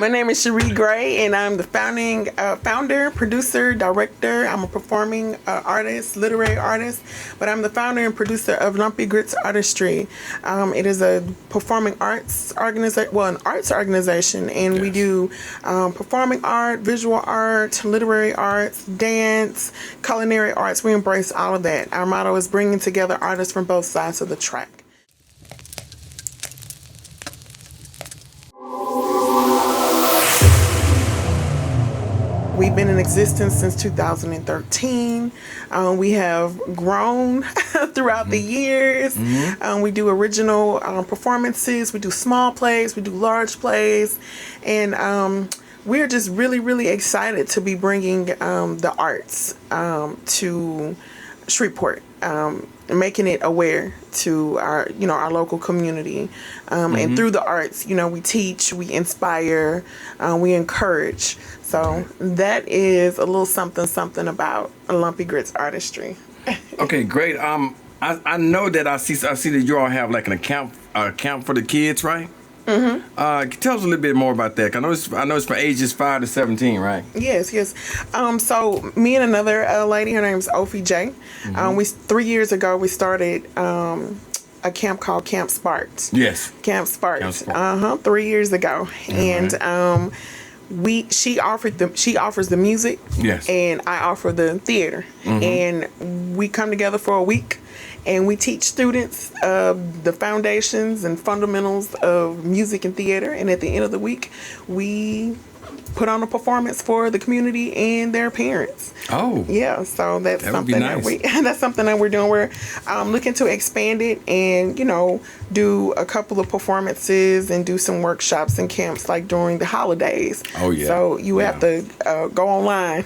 My name is Cherie Gray, and I'm the founder, producer, director. I'm a performing artist, literary artist, but I'm the founder and producer of Lumpy Grits Artistry. It is a performing arts organization, an arts organization, and we do performing art, visual art, literary arts, dance, culinary arts. We embrace all of that. Our motto is bringing together artists from both sides of the track. We've been in existence since 2013. We have grown throughout the years. We do original performances. We do small plays. We do large plays. And we're just really, really excited to be bringing the arts to Shreveport, making it aware to our local community. And through the arts, we teach, we inspire, we encourage. So that is a little something about Lumpy Grits Artistry. Okay, great. I know that I see that you all have like an account for the kids, right? Tell us a little bit more about that. I know it's for ages 5 to 17, right? Yes. So me and another lady, her name is Ophi J. 3 years ago we started a camp called Camp Sparks. Yes. Camp Sparks. 3 years ago, and she offers the music. Yes. And I offer the theater, and we come together for a week. And we teach students the foundations and fundamentals of music and theater. And at the end of the week, we put on a performance for the community and their parents. Oh. Yeah, so that's something that we're doing. We're looking to expand it and, do a couple of performances and do some workshops and camps like during the holidays. Oh, yeah. So you have to go online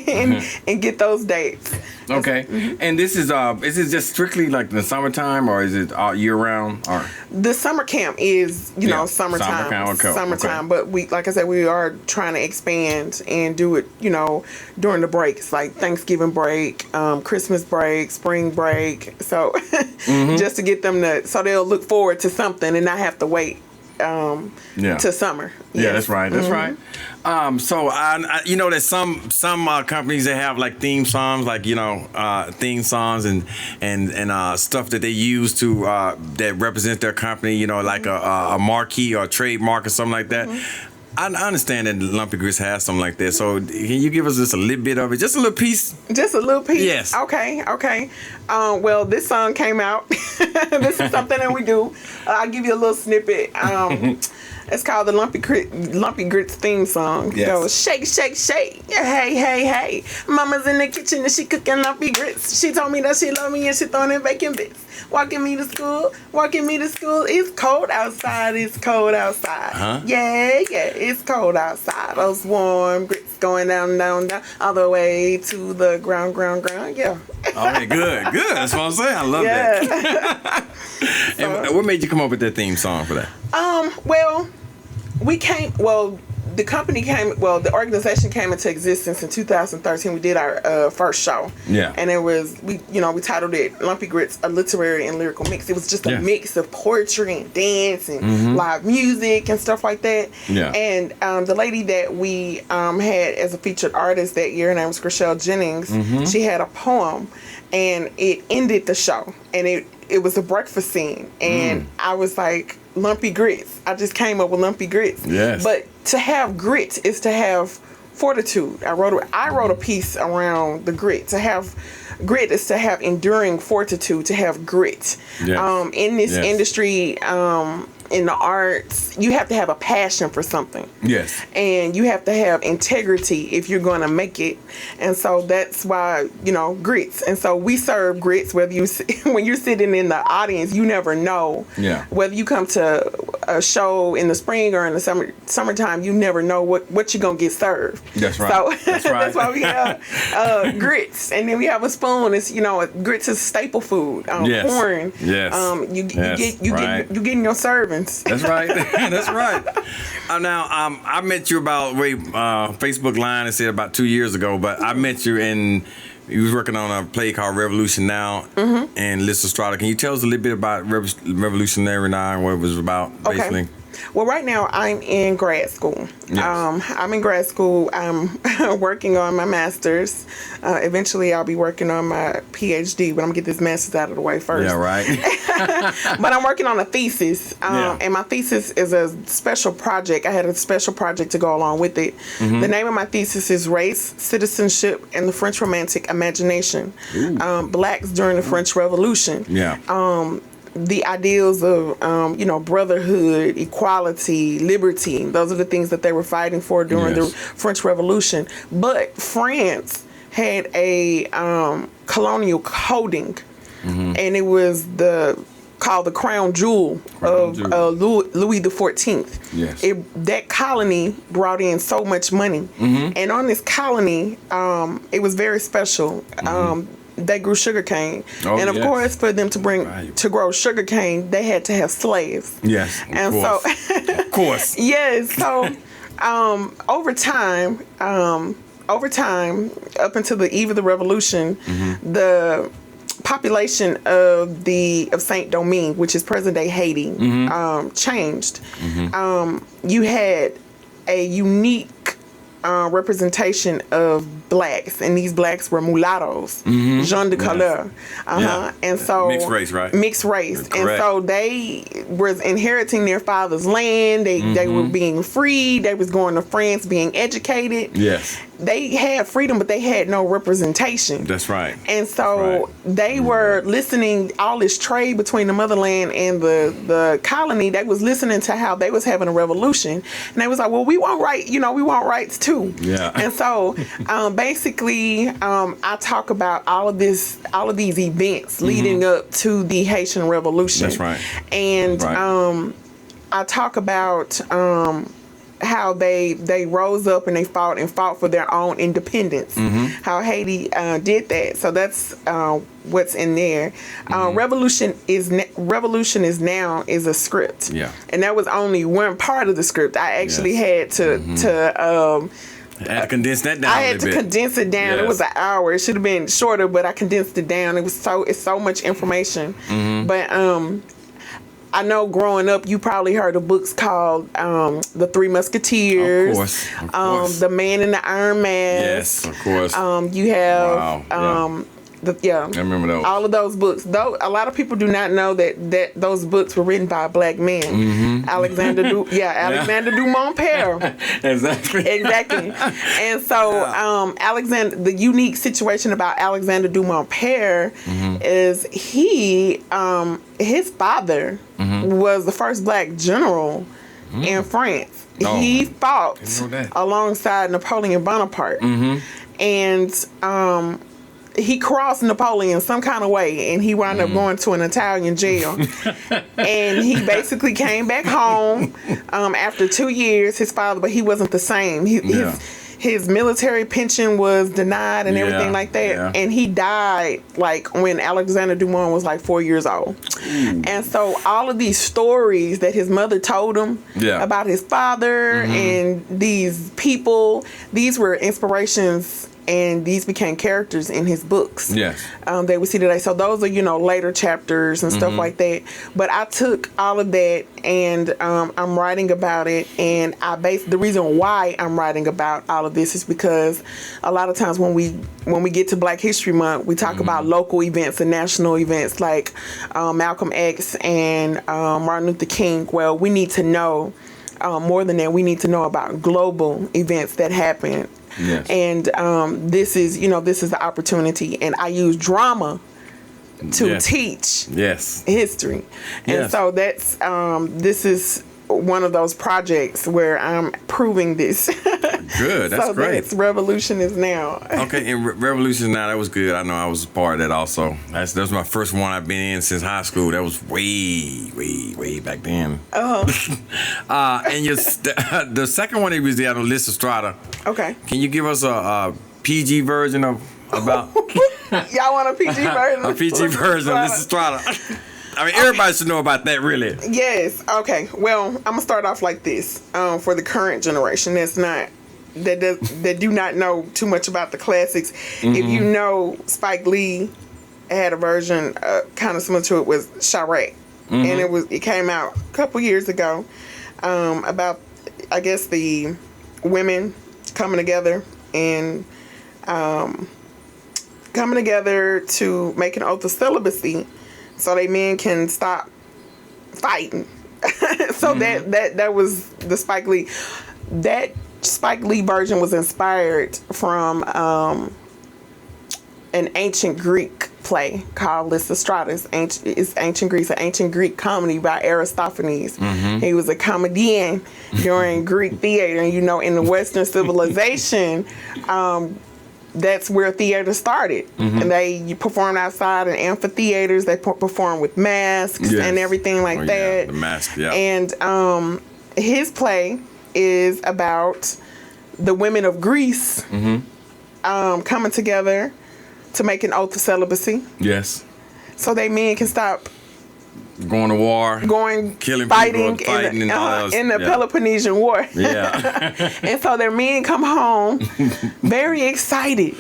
and get those dates. Okay. And this is it just strictly like the summertime, or is it all year round? Or the summer camp is summertime. Summertime, but we, like I said, we are trying to expand and do it, during the breaks, like Thanksgiving break, Christmas break, spring break. So just to get them so they'll look forward to something and not have to wait to summer. Yeah, that's right. That's right. So I there's some companies that have like theme songs, like theme songs and stuff that they use to that represent their company. Like a marquee or a trademark or something like that. I understand that Lumpy Grits has something like that. So can you give us just a little bit of it? Just a little piece? Just a little piece? Yes. Okay. Well, this song came out. This is something that we do. I'll give you a little snippet. It's called the Lumpy Grits theme song. Yes. It goes, shake, shake, shake. Hey. Mama's in the kitchen and she cooking lumpy grits. She told me that she love me and she throwing in bacon bits. Walking me to school. It's cold outside. Huh? Yeah, it's cold outside. Those warm grits going down, all the way to the ground. Yeah. Okay, good. That's what I'm saying. I love that. And what made you come up with that theme song for that? The organization came into existence in 2013. We did our first show. Yeah. And it was, we titled it Lumpy Grits, a literary and lyrical mix. It was just a mix of poetry and dance and live music and stuff like that. Yeah. And the lady that we had as a featured artist that year, her name was Chriselle Jennings, she had a poem and it ended the show. And it was a breakfast scene. And I was like, Lumpy Grits. I just came up with Lumpy Grits. Yes. But to have grit is to have fortitude. I wrote a piece around the grit. To have grit is to have enduring fortitude, to have grit. Yes. In this industry, in the arts, you have to have a passion for something. Yes. And you have to have integrity if you're going to make it. And so that's why, grits. And so we serve grits, whether when you're sitting in the audience, you never know. Yeah. Whether you come to a show in the spring or in the summertime, you never know what you're going to get served. That's right. So that's why we have grits. And then we have a spoon. It's, grits is staple food. Corn. Yes. You getting your serving. That's right. That's right. Now, I met you about Facebook Line and said about 2 years ago, but I met you and you was working on a play called Revolution Now and Lyrical. Can you tell us a little bit about Revolutionary Now and what it was about, basically? Well, right now I'm in grad school. Yes. I'm in grad school. I'm working on my master's. Eventually, I'll be working on my PhD, but I'm gonna get this master's out of the way first. Yeah, right. But I'm working on a thesis, and my thesis is a special project. I had a special project to go along with it. The name of my thesis is Race, Citizenship, and the French Romantic Imagination. Blacks during the French Revolution. Yeah. The ideals of, brotherhood, equality, liberty. Those are the things that they were fighting for during the French Revolution. But France had a colonial coding, and it was called the crown jewel of Louis XIV. Yes. That colony brought in so much money, and on this colony, it was very special. They grew sugarcane, and of course, for them to grow sugarcane, they had to have slaves. Yes, of course. Yes. So, over time, up until the eve of the revolution, the population of Saint Domingue, which is present day Haiti, changed. You had a unique representation of blacks, and these blacks were mulattoes, gens de couleur, and so mixed race, right? Mixed race, and so they was inheriting their father's land. They were being freed. They was going to France, being educated. Yes, they had freedom, but they had no representation. That's right. And so they were listening, all this trade between the motherland and the colony. They was listening to how they was having a revolution, and they was like, well, we want we want rights too. Yeah. And so basically, I talk about all of these events leading up to the Haitian Revolution. That's right. And I talk about how they rose up and they fought for their own independence. How Haiti did that. So that's what's in there. Revolution is now a script. Yeah. And that was only one part of the script. I actually had to I had to condense that down. I had to condense it down. It was an hour. It should have been shorter, but I condensed it down. It's so much information. But I know growing up, you probably heard of books called The Three Musketeers. Of course. The Man in the Iron Mask. Yes, of course. You have I remember those. All of those books. Though a lot of people do not know that those books were written by a black man. Alexander Dumont Père. Exactly. And so the unique situation about Alexander Dumont Père is his father was the first black general in France. He fought alongside Napoleon Bonaparte. And he crossed Napoleon some kind of way, and he wound up going to an Italian jail. And he basically came back home after 2 years. His father, but he wasn't the same. His military pension was denied and everything like that. Yeah. And he died like when Alexander Dumas was like 4 years old. And so all of these stories that his mother told him about his father and these people, these were inspirations. And these became characters in his books. Yes. That we see today. So those are, later chapters and stuff like that. But I took all of that and I'm writing about it. And the reason why I'm writing about all of this is because a lot of times when we get to Black History Month, we talk about local events and national events like Malcolm X and Martin Luther King. Well, we need to know more than that. We need to know about global events that happen. Yes. And this is the opportunity, and I use drama to teach history, and so that's this is one of those projects where I'm proving this. Good, that's great. So Revolution is now. Okay, and Revolution is now, that was good. I know I was a part of that also. That was my first one I've been in since high school. That was way back then. And the second one that was there on Lyrical. Okay. Can you give us a PG version of about? Y'all want a PG version? A PG version of Lyrical. I mean, everybody should know about that, really. Yes. Okay. Well, I'm gonna start off like this. For the current generation, that do not know too much about the classics. If you know, Spike Lee had a version kind of similar to it, was Cherie, and it came out a couple years ago. about, I guess, the women coming together and coming together to make an oath of celibacy so they men can stop fighting. So that was the Spike Lee. That Spike Lee version was inspired from an ancient Greek play called Lysistratus. It's ancient Greece, an ancient Greek comedy by Aristophanes. He was a comedian during Greek theater. And, in the Western civilization, that's where theater started. And they performed outside in amphitheaters. They performed with masks and everything like that. The mask, yeah. And his play is about the women of Greece coming together to make an oath of celibacy. Yes. So they men can stop going to war, killing people, fighting, and all else. In the Peloponnesian War. Yeah. And so their men come home very excited.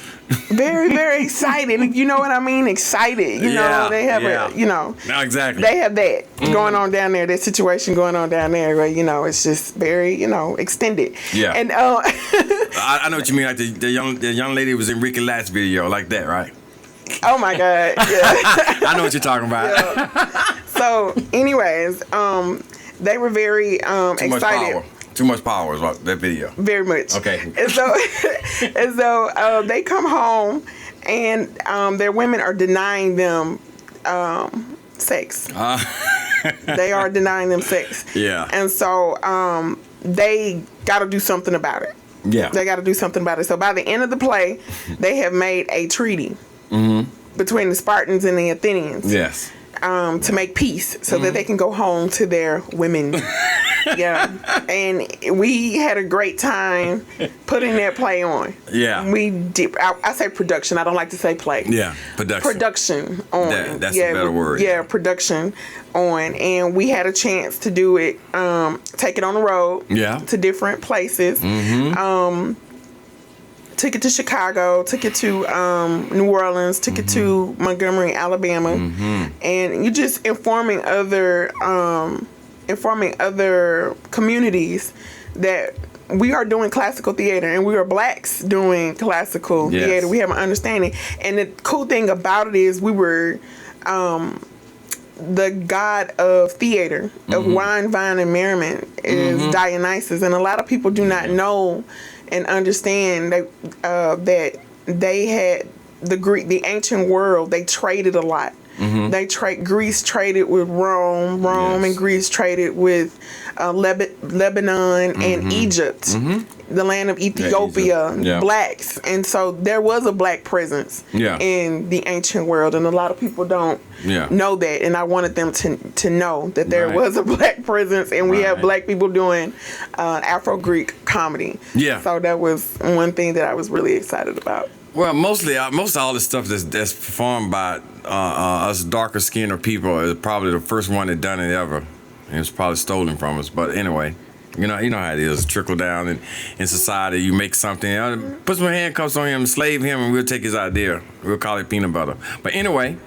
Very, very excited. You know what I mean? Excited. They have No, exactly. They have that going on down there, that situation going on down there where, it's just very, extended. Yeah. And I know what you mean. Like the young lady was in Ricky Last video, like that, right? Oh my God. Yeah. I know what you're talking about. Yeah. So, anyways, they were very excited. Too much power is that video. Very much. Okay. And so they come home and their women are denying them sex. They are denying them sex. Yeah. And so they got to do something about it. Yeah. They got to do something about it. So by the end of the play, they have made a treaty between the Spartans and the Athenians. Yes. To make peace so that they can go home to their women. Yeah. And we had a great time putting that play on. Yeah. We did. I say production. I don't like to say play. Yeah. Production on. That's a better word. Yeah. Production on. And we had a chance to do it, take it on the road. Yeah. To different places. Took it to Chicago, took it to New Orleans, took it to Montgomery, Alabama, and you're just informing other communities that we are doing classical theater and we are blacks doing classical theater. We have an understanding, and the cool thing about it is we were the god of theater, of wine, vine, and merriment is Dionysus, and a lot of people do not know and understand that they had the ancient world. They traded a lot. Greece traded with Rome. And Greece traded with Lebanon and Egypt, the land of Ethiopia, blacks. And so there was a black presence in the ancient world, and a lot of people don't know that. And I wanted them to know that there was a black presence, and we have black people doing Afro-Greek comedy. Yeah. So that was one thing that I was really excited about. Well, most of all the stuff that's performed by us darker skinned people is probably the first one that done it ever. And it's probably stolen from us. But anyway, you know how it is. Trickle down in society. You make something, put some handcuffs on him, slave him, and we'll take his idea. We'll call it peanut butter. But anyway,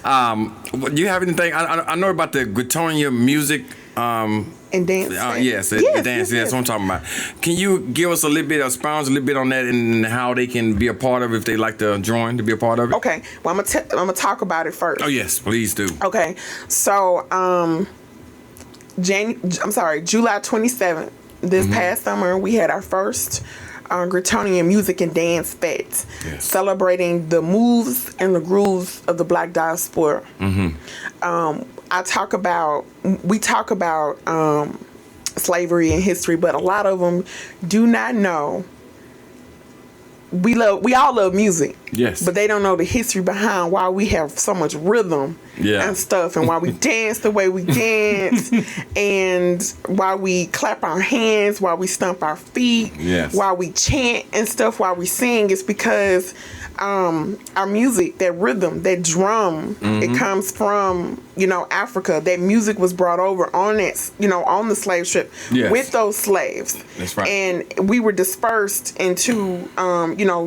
do you have anything? I know about the Gritonia music. And dance. Yes, dance. That's what I'm talking about. Can you give us expound a little bit on that and how they can be a part of it if they like to join to be a part of it? Okay. Well, I'm gonna talk about it first. Oh yes, please do. Okay. So, July 27th, this past summer, we had our first Gritonian Music and Dance Fest, celebrating the moves and the grooves of the Black diaspora. We talk about slavery and history, but a lot of them do not know. We all love music, but they don't know the history behind why we have so much rhythm and stuff, and why we dance the way we dance, and why we clap our hands, why we stomp our feet, why we chant and stuff, why we sing. It's because our music, that rhythm, that drum, it comes from Africa. That music was brought over on that on the slave ship with those slaves. That's right. And we were dispersed into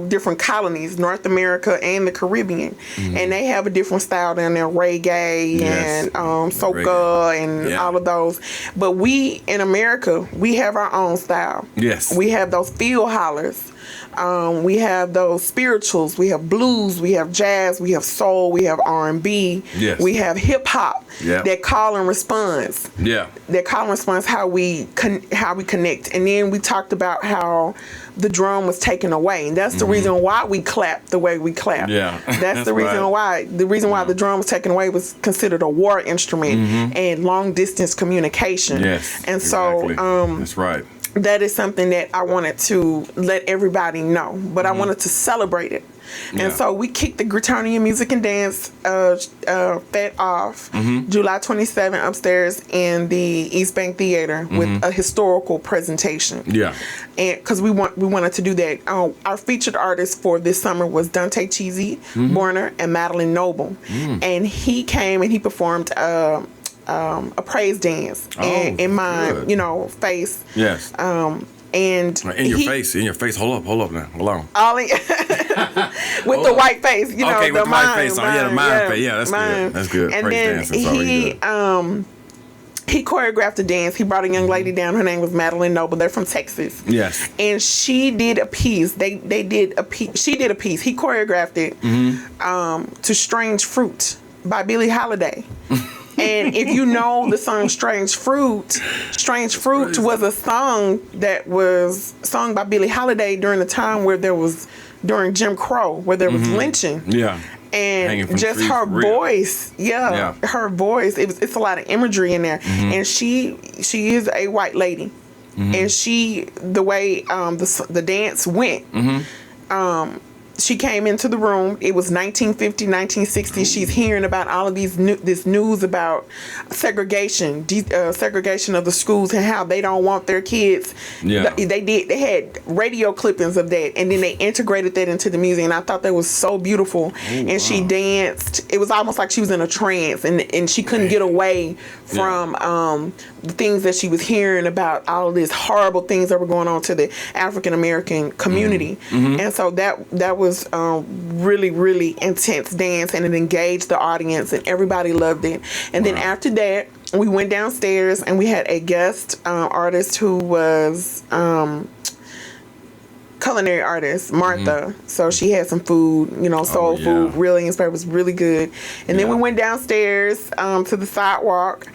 different colonies, North America and the Caribbean, and they have a different style down there, reggae and soca and all of those. But we in America, we have our own style. Yes, we have those field hollers. We have those spirituals. We have blues. We have jazz. We have soul. We have R&B. Yes. We have hip hop. Yeah. That call and response. Yeah. That call and response. How we connect. And then we talked about how the drum was taken away, and that's the reason why we clap the way we clap. Yeah. That's the reason why. The reason why the drum was taken away was considered a war instrument and long distance communication. Yes. And exactly. so that's right. That is something that I wanted to let everybody know, but I wanted to celebrate it. And so we kicked the Gritonian Music and Dance Fete off July 27th upstairs in the East Bank Theater with a historical presentation. Yeah. And because we wanted to do that. Our featured artist for this summer was Dante Cheesy, Borner, and Madeline Noble. And he came and he performed a praise dance in my face. Yes. And in your face. Hold up now. Hold on. Ollie with the white face, okay, with the white face on. Yeah, the mime face. Yeah, that's good. That's good. And praise then he choreographed a dance. He brought a young lady down. Her name was Madeline Noble. They're from Texas. Yes. And she did a piece. They did a piece. She did a piece. He choreographed it to Strange Fruit by Billie Holiday. And if you know the song Strange Fruit was a song that was sung by Billie Holiday during the time where during Jim Crow, where there was lynching. Yeah. And just her voice, her voice, it's a lot of imagery in there. And she is a white lady. And the way the dance went, she came into the room. It was 1950, 1960. She's hearing about all of this news about segregation, segregation of the schools and how they don't want their kids. Yeah. They had radio clippings of that, and then they integrated that into the music. And I thought that was so beautiful. And she danced. It was almost like she was in a trance, and she couldn't get away from the things that she was hearing about all of these horrible things that were going on to the African American community. And so that was really, really intense dance, and it engaged the audience, and everybody loved it. And then after that, we went downstairs and we had a guest artist who was culinary artist, Martha. So she had some food, soul food, really inspired. It was really good. And then we went downstairs to the sidewalk,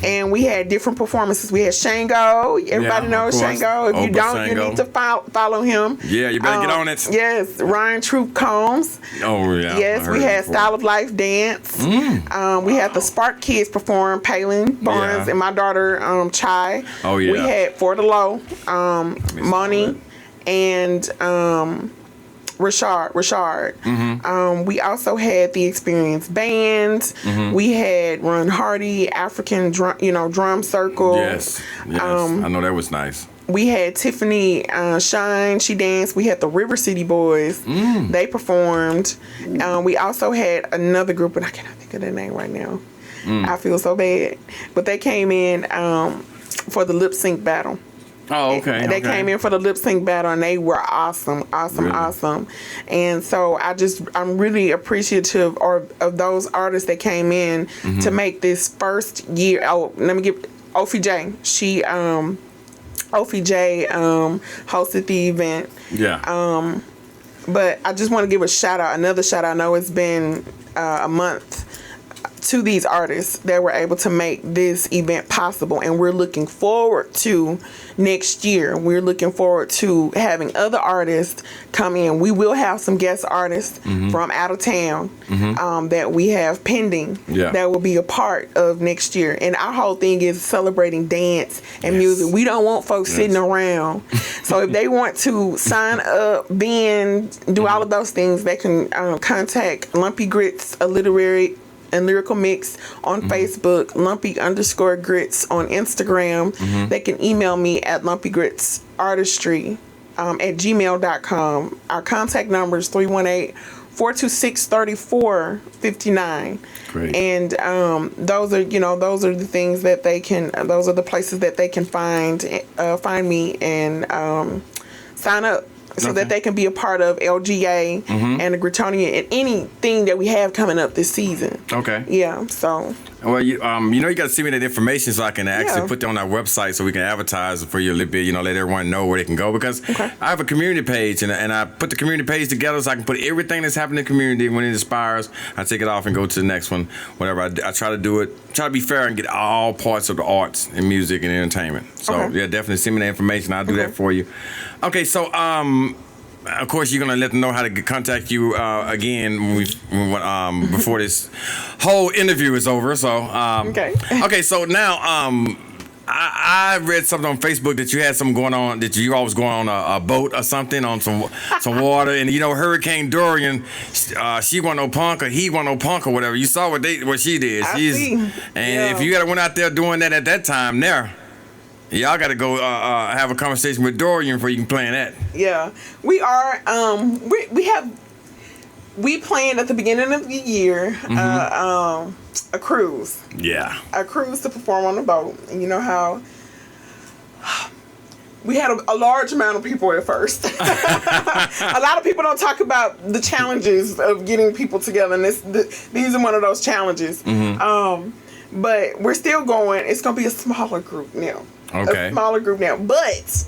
and we had different performances. We had Shango. Everybody knows Shango. If you don't, Shango. You need to follow him. Yeah, you better get on it. Yes, Ryan Troop Combs. Oh, yeah. Yes, we had Style of Life Dance. We had the Spark Kids perform, Palin Barnes and my daughter, Chai. Oh, yeah. We had For the Low, Money, and Rashard. We also had the Experience Band. We had Run Hardy, African drum circle. Yes. I know that was nice. We had Tiffany Shine. She danced. We had the River City Boys. They performed. We also had another group, and I cannot think of their name right now. I feel so bad. But they came in for the lip sync battle. Oh, okay. They came in for the lip sync battle, and they were awesome. And so I'm really appreciative of those artists that came in to make this first year. Oh, let me give Ophi J. Ophi J hosted the event. Yeah. But I just want to give another shout out. I know it's been a month to these artists that were able to make this event possible, and we're looking forward to next year. We're looking forward to having other artists come in. We will have some guest artists from out of town that we have pending that will be a part of next year. And our whole thing is celebrating dance and music. We don't want folks sitting around. So if they want to sign up, bend, do all of those things, they can contact Lumpy Grits, a literary and lyrical mix on Facebook, Lumpy_grits on Instagram. They can email me at lumpygritsartistry at gmail.com. Our contact number is 318-426-3459. Great. And those are the things that those are the places that they can find me and sign up so that they can be a part of LGA and the Gritonian and anything that we have coming up this season. Okay. Yeah. So. Well, you got to send me that information so I can actually put that on our website so we can advertise for you a little bit. Let everyone know where they can go, because I have a community page and I put the community page together so I can put everything that's happening in the community. When it expires, I take it off and go to the next one. Whatever. I try to do it. Try to be fair and get all parts of the arts and music and entertainment. So yeah, definitely send me the information. I'll do that for you. Okay, so of course, you're gonna let them know how to contact you again before this whole interview is over. So okay. So now I read something on Facebook that you had something going on, that you always going on a boat or something on some water, and Hurricane Dorian, she wasn't no punk or he wasn't no punk or whatever. You saw what she did. If you went out there doing that at that time there. Y'all got to go have a conversation with Dorian before you can plan that. Yeah, we are. We planned at the beginning of the year a cruise. Yeah, a cruise to perform on the boat. And you know how we had a large amount of people at first. A lot of people don't talk about the challenges of getting people together, and these are one of those challenges. But we're still going. It's going to be a smaller group now. Okay. A smaller group now. But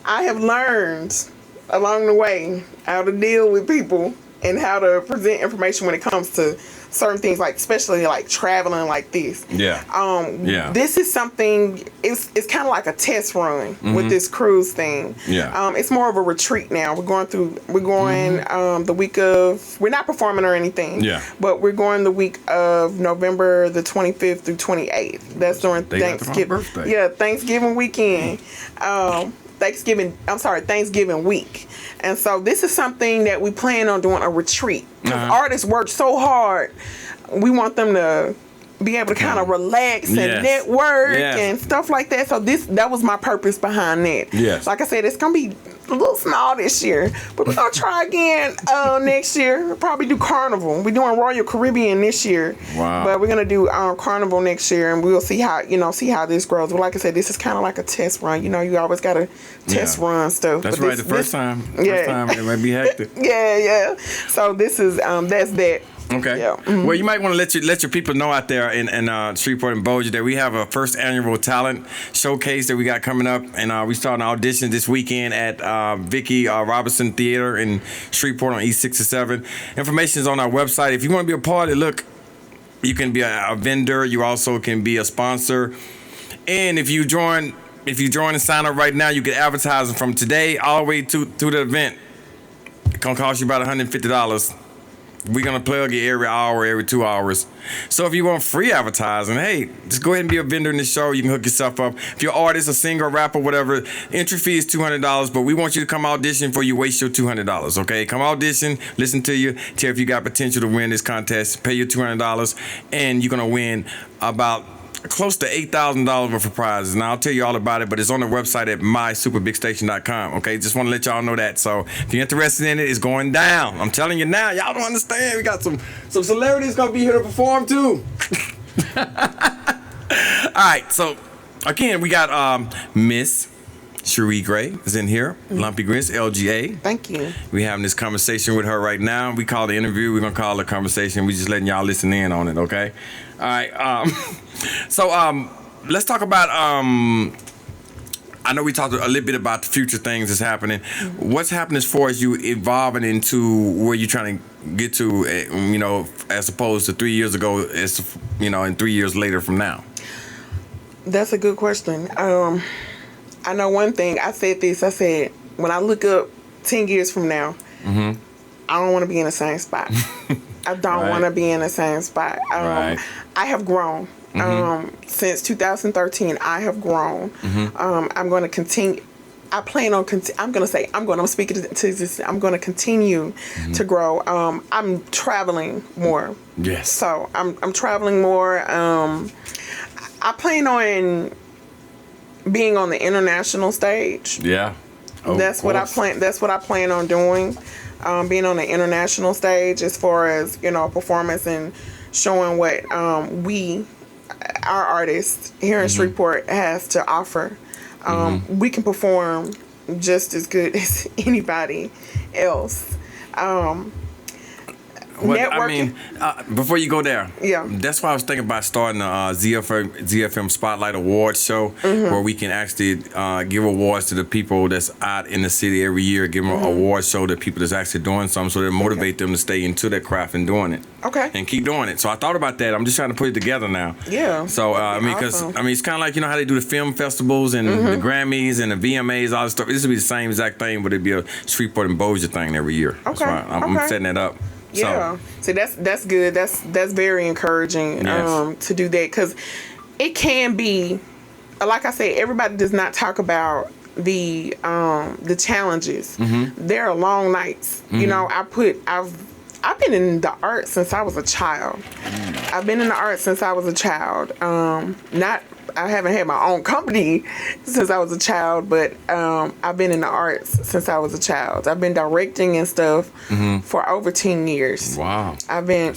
I have learned along the way how to deal with people and how to present information when it comes to certain things, like especially like traveling like this. Yeah. This is something, it's kind of like a test run with this cruise thing. Yeah. It's more of a retreat now. We're going the week of, we're not performing or anything. Yeah. But we're going the week of November the 25th through 28th. That's during Thanksgiving. Yeah, Thanksgiving weekend. Thanksgiving week. And so this is something that we plan on doing, a retreat. Because artists work so hard. We want them to be able to kind of relax and network and stuff like that. So that was my purpose behind that. Yes. Like I said, it's going to be a little small this year, but we're going to try again next year. We'll probably do Carnival. We're doing Royal Caribbean this year. Wow. But we're going to do Carnival next year, and we'll see how this grows. But like I said, this is kind of like a test run. You always got to test run stuff. That's but right. The first time it might be hectic. Yeah. So this is that's that. Okay. Yeah. Well, you might want to let your people know out there in Shreveport and Bossier that we have a first annual talent showcase that we got coming up, and we starting auditions this weekend at Vicky Robinson Theater in Shreveport on East 67. Information is on our website. If you want to be a part of it, look, you can be a vendor. You also can be a sponsor, and if you join and sign up right now, you get advertising from today all the way to the event. It's gonna cost you about $150. We're going to plug you every hour, every 2 hours. So if you want free advertising, hey, just go ahead and be a vendor in the show. You can hook yourself up. If you're an artist, a singer, rapper, whatever, entry fee is $200, but we want you to come audition before you waste your $200, okay? Come audition, listen to you, tell if you got potential to win this contest, pay your $200, and you're going to win about close to $8,000 worth of prizes. Now, I'll tell you all about it, but it's on the website at mysuperbigStation.com, okay? Just want to let y'all know that. So if you're interested in it, it's going down. I'm telling you now. Y'all don't understand. We got some celebrities going to be here to perform, too. All right. So, again, we got Miss Cherie Gray is in here. Lumpy Grits, LGA. Thank you. We having this conversation with her right now. We call the interview. We're going to call it a conversation. We just letting y'all listen in on it, okay? All right. So let's talk about, I know we talked a little bit about the future things that's happening. What's happening as far as you evolving into where you're trying to get to, as opposed to 3 years ago, and 3 years later from now? That's a good question. I know one thing. I said, when I look up 10 years from now, I don't want to be in the same spot. I don't want to be in the same spot. I have grown. Since 2013, I have grown. I'm going to continue. I'm speaking to this. I'm going to continue to grow. I'm traveling more. Yes. So I'm traveling more. I plan on being on the international stage. Yeah. That's what I plan on doing. Being on the international stage as far as, performance and showing what our artists here in Shreveport has to offer. We can perform just as good as anybody else. Networking. I mean, before you go there, that's why I was thinking about starting a ZFM Spotlight Awards show where we can actually give awards to the people that's out in the city every year. Give them an award show to people that's actually doing something, so they motivate them to stay into their craft and doing it. Okay. And keep doing it. So I thought about that. I'm just trying to put it together now. Yeah. So I mean, because awesome. it's kind of like, you know how they do the film festivals and the Grammys and the VMAs, all this stuff. This would be the same exact thing, but it'd be a Shreveport and Bossier thing every year. Okay. That's why I'm setting that up. Yeah. So that's good. That's very encouraging to do that, because it can be, like I said, everybody does not talk about the challenges. There are long nights. You know, I've been in the arts since I was a child. I've been in the arts since I was a child. I haven't had my own company since I was a child, but I've been in the arts since I was a child. I've been directing and stuff for over 10 years. Wow. I've been,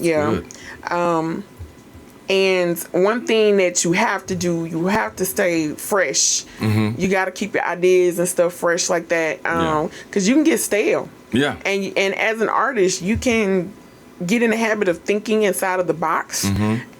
and one thing that you have to do, you have to stay fresh. You got to keep your ideas and stuff fresh like that, because you can get stale. Yeah. And as an artist, you can get in the habit of thinking inside of the box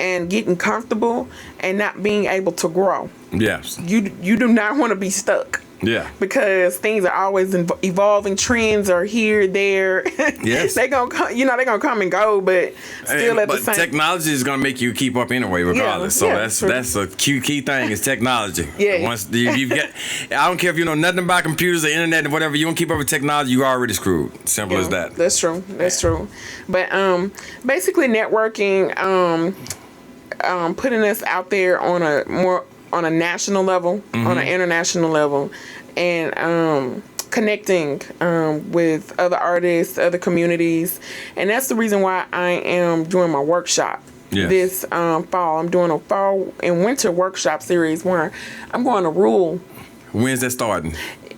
and getting comfortable and not being able to grow. Yes. You do not want to be stuck. Yeah. Because things are always evolving. Trends are here, there. Yes. They're gonna come and go, but still at the same. Technology is gonna make you keep up anyway, regardless. That's a key thing is technology. Yeah. Once you get, I don't care if you know nothing about computers, the internet, and whatever. You don't keep up with technology, you're already screwed. Simple as that. That's true. That's true. But basically networking, putting us out there on a national level, on an international level, and connecting with other artists, other communities. And that's the reason why I am doing my workshop this fall. I'm doing a fall and winter workshop series where I'm going to rural. When's that starting?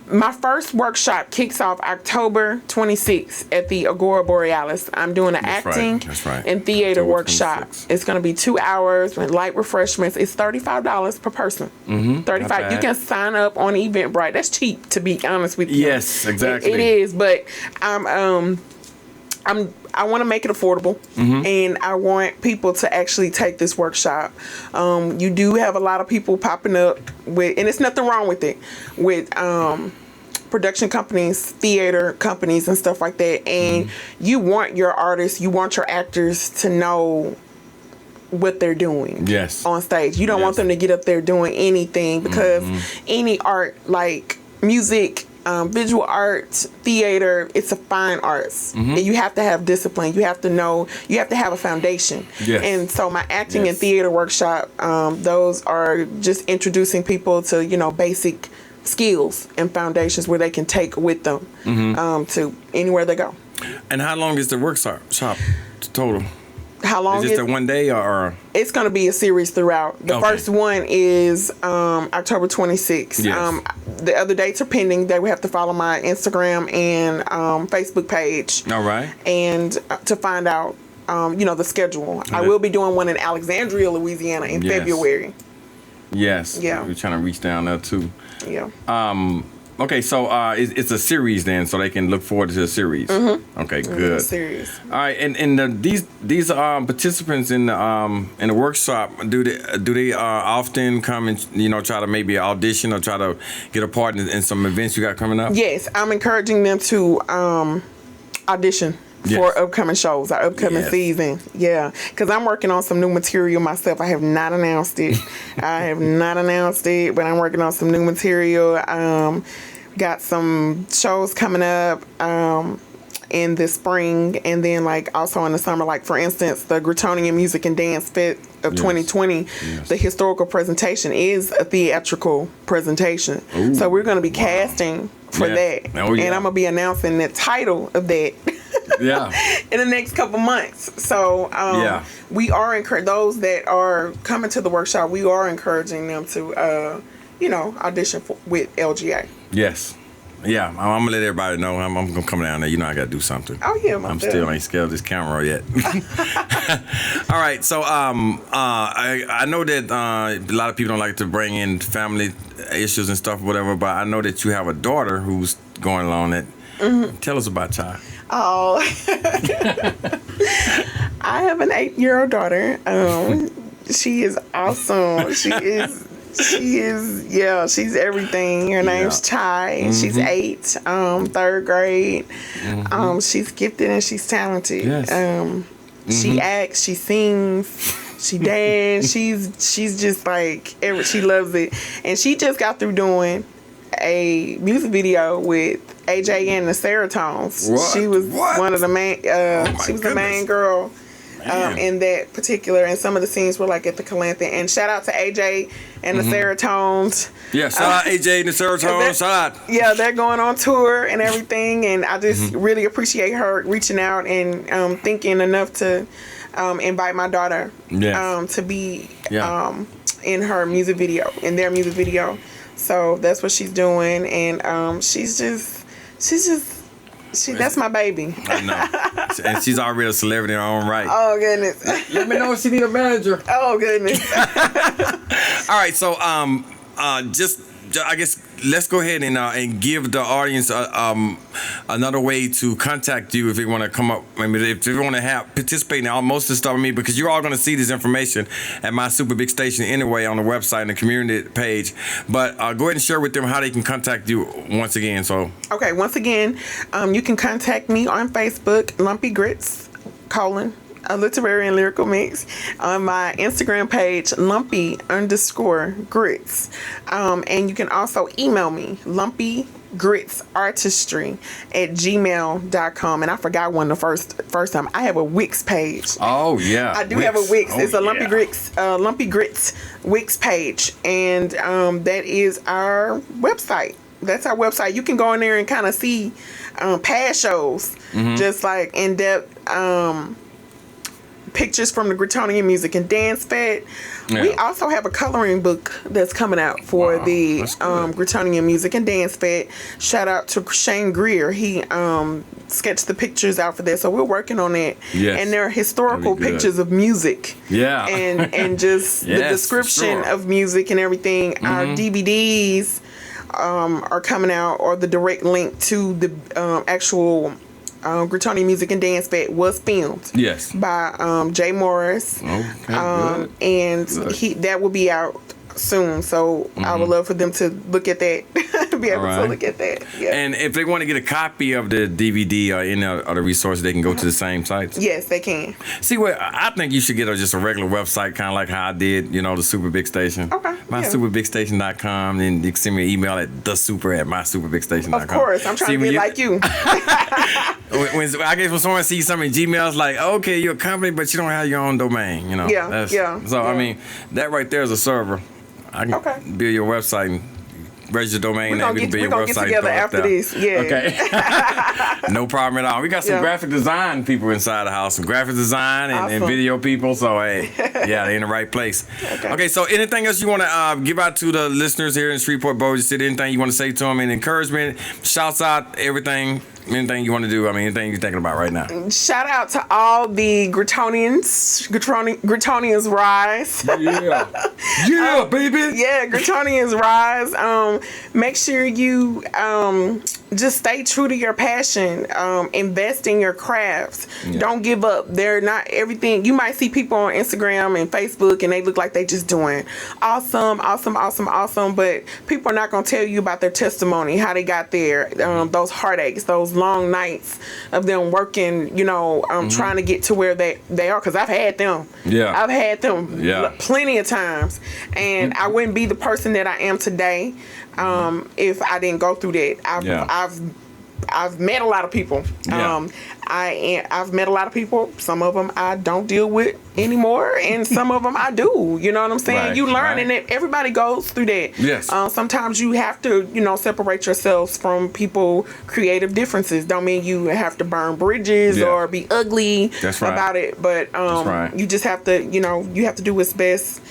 My first workshop kicks off October 26th at the Agora Borealis. I'm doing an acting and theater workshop. 26th. It's going to be 2 hours with light refreshments. It's $35 per person. $35. You can sign up on Eventbrite. That's cheap, to be honest with you. Yes, exactly. It is, but I want to make it affordable, and I want people to actually take this workshop. You do have a lot of people popping up with, and it's nothing wrong with it, with production companies, theater companies, and stuff like that. And you want your artists, you want your actors to know what they're doing on stage. You don't want them to get up there doing anything, because any art, like music, visual art, theater, it's a fine arts. And you have to have discipline. You have to know, you have to have a foundation. And so my acting and theater workshop, those are just introducing people to, basic skills and foundations where they can take with them to anywhere they go. And how long is the workshop total? How long is it? One day or? It's going to be a series throughout. The first one is October 26th. The other dates are pending. They will have to follow my Instagram and Facebook page. All right. And to find out, the schedule. I will be doing one in Alexandria, Louisiana in February. Yes. Yeah. We're trying to reach down there too. Yeah. Okay, so it's a series then, so they can look forward to the series. Okay, good. Series. All right, and these participants in the workshop, do they often come and try to maybe audition or try to get a part in some events you got coming up? Yes, I'm encouraging them to audition for upcoming shows, our upcoming season. Yeah, because I'm working on some new material myself. I have not announced it. But I'm working on some new material. Got some shows coming up in the spring, and then also in the summer. For instance, the Gritonian Music and Dance Fest of 2020. The historical presentation is a theatrical presentation. Ooh, so we're going to be casting for that. And I'm going to be announcing the title of that. In the next couple months. So we are those that are coming to the workshop, we are encouraging them to audition with LGA. Yes. Yeah, I'm gonna let everybody know. I'm gonna come down there. You know, I gotta do something. Oh yeah, I'm still ain't scared of this camera yet. All right, so I know that a lot of people don't like to bring in family issues and stuff, whatever. But I know that you have a daughter who's going along it. Mm-hmm. Tell us about Chai. Oh, I have an 8-year-old daughter. She is awesome. She is, yeah, she's everything. Her name's Chai. Mm-hmm. She's 8, 3rd grade. Mm-hmm. She's gifted and she's talented. Yes. She acts, she sings, she dances. She's just like, she loves it. And she just got through doing a music video with AJ and the Serotones. What? She was what? one of the main, she was the main girl. In that particular, and some of the scenes were like at the Calanthe. And shout out to AJ and the Serotones. Yeah, shout out AJ and the Serotones. Shout out. Yeah, they're going on tour and everything, and I just really appreciate her reaching out and thinking enough to invite my daughter to be in her music video, in their music video. So that's what she's doing, and she's just. That's my baby. I know. And she's already a celebrity in her own right. Oh, goodness. Let me know if she need a manager. Oh, goodness. All right, so just I guess let's go ahead and give the audience another way to contact you if they want to come up. I mean, if they want to participate in most of the stuff with me, because you're all going to see this information at my Super Big Station anyway on the website and the community page. But go ahead and share with them how they can contact you once again. So okay, once again, you can contact me on Facebook, Lumpy Grits, a literary and lyrical mix, on my Instagram page, Lumpy_grits. And you can also email me, lumpygritsartistry@gmail.com. And I forgot one the first time. I have a Wix page. Oh yeah, I do have a Wix. It's a Lumpy Grits Wix page, and that is our website. That's our website. You can go in there and kind of see past shows, just like in depth. Pictures from the Gritonian Music and Dance Fed. Yeah. We also have a coloring book that's coming out for the Gritonian Music and Dance Fed. Shout out to Shane Greer. He sketched the pictures out for that. So we're working on it. Yes. And they're historical pictures of music. Yeah. And just the description of music and everything. Our DVDs are coming out, or the direct link to the actual Gritonian Music and Dance Fed was filmed by Jay Morris. Okay, and that will be out soon, so I would love for them to look at that. Be able to look at that. Yeah. And if they want to get a copy of the DVD or any other resources, they can go to the same sites? Yes, they can. See, what I think you should get just a regular website, kind of like how I did, the Super Big Station. Okay. MySuperBigStation.com, and you can send me an email at thesuper@MySuperBigStation.com. Of course, I'm trying to be like you. I guess when someone sees something in Gmail, it's like, okay, you're a company, but you don't have your own domain, So, I mean, that right there is a server. I can build your website and register domain name. We can build your website. We're going to get together after this. Yeah. Okay. No problem at all. We got some graphic design people inside the house, some graphic design and video people. So, hey, they're in the right place. Okay, so anything else you want to give out to the listeners here in Shreveport, Bossier City? Anything you want to say to them? Any encouragement, shouts out, everything? Anything you want to do? I mean, anything you're thinking about right now? Shout out to all the Gritonians. Gritonians rise. Yeah, baby. Yeah, Gritonians rise. Make sure you just stay true to your passion. Invest in your crafts. Yeah. Don't give up. They're not everything. You might see people on Instagram and Facebook, and they look like they just doing awesome. But people are not going to tell you about their testimony, how they got there, those heartaches, those long nights of them working, trying to get to where they are, because I've had them. Yeah. I've had them plenty of times, and I wouldn't be the person that I am today if I didn't go through that. I've met a lot of people. I've met a lot of people. Some of them I don't deal with anymore, and some of them I do. You know what I'm saying? Right, you learn, and everybody goes through that. Yes. Sometimes you have to, separate yourselves from people. Creative differences don't mean you have to burn bridges or be ugly about it. But you just have to, you have to do what's best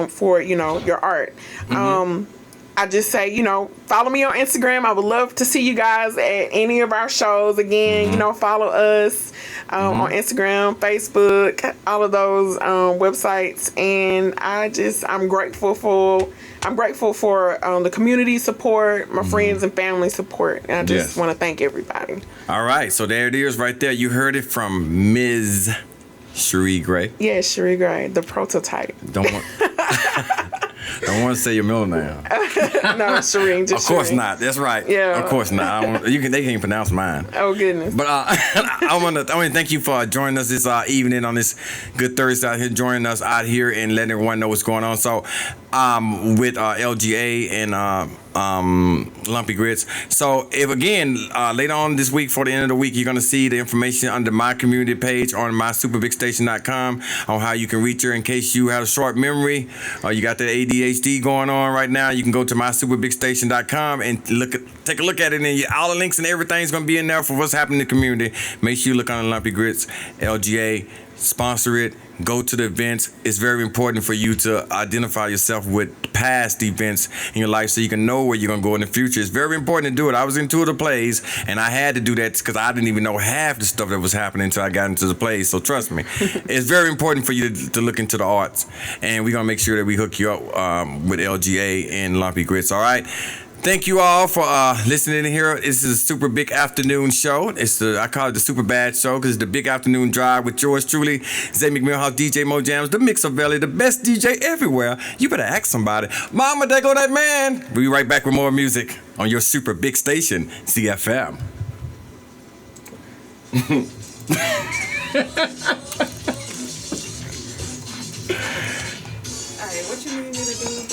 for your art. I just say, follow me on Instagram. I would love to see you guys at any of our shows. Again, follow us on Instagram, Facebook, all of those websites. And I'm grateful for the community support, my friends and family support. And I just want to thank everybody. All right. So there it is right there. You heard it from Ms. Cherie Gray. Yeah, Cherie Gray, the prototype. Don't want to say your middle name. No, Cherie. Just of course Cherie. Not. That's right. Yeah. Of course not. They can't pronounce mine. Oh goodness. But I want to thank you for joining us this evening on this good Thursday out here, joining us out here and letting everyone know what's going on. So, with LGA and Lumpy Grits. So, if again later on this week, for the end of the week, you're gonna see the information under my community page on my SuperBigStation.com on how you can reach her in case you have a short memory or you got the ADHD going on right now. You can go to my SuperBigStation.com and take a look at it, and all the links and everything's gonna be in there for what's happening in the community. Make sure you look on the Lumpy Grits, LGA, sponsor it, go to the events. It's very important for you to identify yourself with past events in your life so you can know where you're going to go in the future. It's very important to do it. I was in 2 of the plays, and I had to do that because I didn't even know half the stuff that was happening until I got into the plays. So trust me, it's very important for you to look into the arts, and we're going to make sure that we hook you up with LGA and Lumpy Grits. All right? Thank you all for listening in here. This is a super big afternoon show. I call it the super bad show because it's the big afternoon drive with yours truly, Zay McMillhouse, DJ Mo Jams, the Mixer Valley, the best DJ everywhere. You better ask somebody. Mama, there go that man. We'll be right back with more music on your super big station, ZFM. All right, what you need me to do?